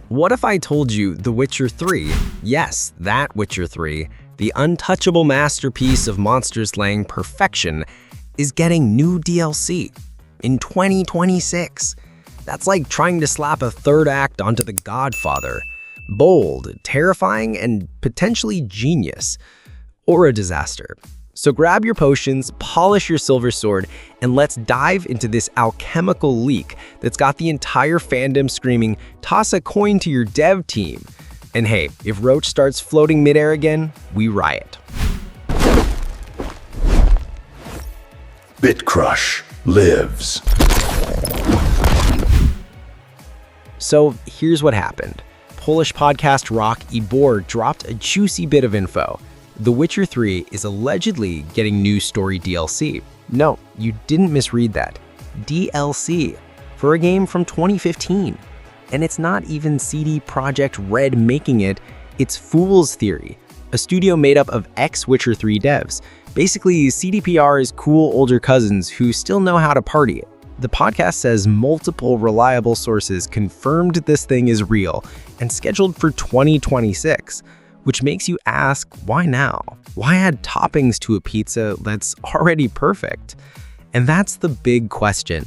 What if I told you The Witcher 3, yes, that Witcher 3, the untouchable masterpiece of monster slaying perfection, is getting new DLC in 2026? That's like trying to slap a third act onto The Godfather. Bold, terrifying, and potentially genius. Or a disaster. So grab your potions, polish your silver sword, and let's dive into this alchemical leak that's got the entire fandom screaming, toss a coin to your dev team. And hey, if Roach starts floating midair again, we riot. BitCrush lives. So here's what happened. Polish podcast rock Ibor dropped a juicy bit of info. The Witcher 3 is allegedly getting new story DLC. No, you didn't misread that. DLC for a game from 2015. And it's not even CD Projekt Red making it, it's Fool's Theory, a studio made up of ex-Witcher 3 devs. Basically, CDPR's cool older cousins who still know how to party it. The podcast says multiple reliable sources confirmed this thing is real and scheduled for 2026. Which makes you ask, why now? Why add toppings to a pizza that's already perfect? And that's the big question.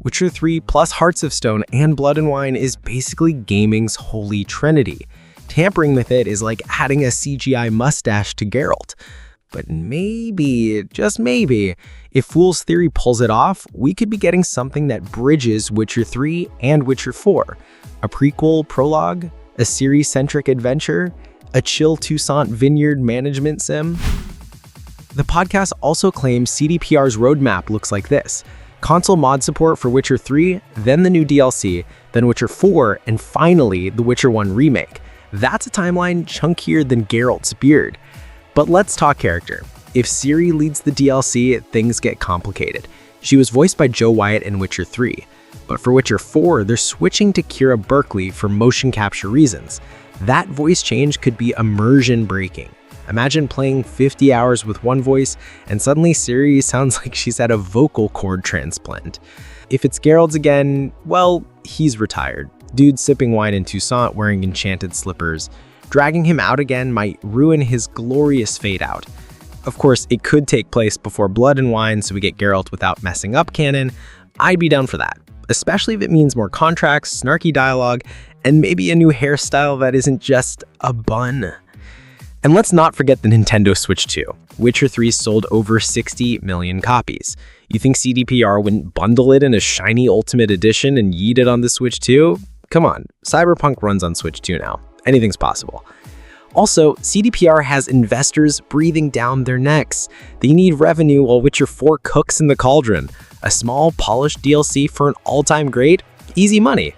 Witcher 3 plus Hearts of Stone and Blood and Wine is basically gaming's holy trinity. Tampering with it is like adding a CGI mustache to Geralt. But maybe, just maybe, if Fool's Theory pulls it off, we could be getting something that bridges Witcher 3 and Witcher 4. A prequel prologue, a Ciri-centric adventure, a chill Toussaint vineyard management sim. The podcast also claims CDPR's roadmap looks like this. Console mod support for Witcher 3, then the new DLC, then Witcher 4, and finally the Witcher 1 remake. That's a timeline chunkier than Geralt's beard. But let's talk character. If Ciri leads the DLC, things get complicated. She was voiced by Joe Wyatt in Witcher 3. But for Witcher 4, they're switching to Kira Berkeley for motion capture reasons. That voice change could be immersion breaking. Imagine playing 50 hours with one voice and suddenly Ciri sounds like she's had a vocal cord transplant. If it's Geralt again, well, he's retired. Dude sipping wine in Toussaint wearing enchanted slippers. Dragging him out again might ruin his glorious fade out. Of course, it could take place before Blood and Wine so we get Geralt without messing up canon. I'd be down for that, especially if it means more contracts, snarky dialogue, and maybe a new hairstyle that isn't just a bun. And let's not forget the Nintendo Switch 2. Witcher 3 sold over 60 million copies. You think CDPR wouldn't bundle it in a shiny Ultimate Edition and yeet it on the Switch 2? Come on, Cyberpunk runs on Switch 2 now. Anything's possible. Also, CDPR has investors breathing down their necks. They need revenue while Witcher 4 cooks in the cauldron. A small, polished DLC for an all-time great? Easy money.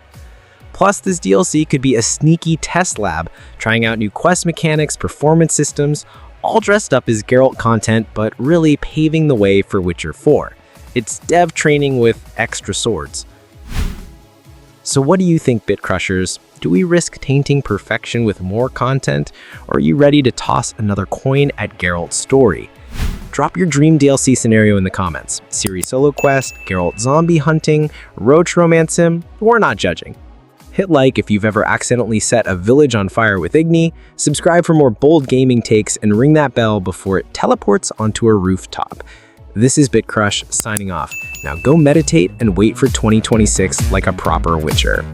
Plus, this DLC could be a sneaky test lab, trying out new quest mechanics, performance systems, all dressed up as Geralt content, but really paving the way for Witcher 4. It's dev training with extra swords. So what do you think, BitCrushers? Do we risk tainting perfection with more content, or are you ready to toss another coin at Geralt's story? Drop your dream DLC scenario in the comments. Ciri solo quest, Geralt zombie hunting, Roach romance sim, we're not judging. Hit like if you've ever accidentally set a village on fire with Igni, subscribe for more bold gaming takes, and ring that bell before it teleports onto a rooftop. This is BitCrush signing off. Now go meditate and wait for 2026 like a proper Witcher.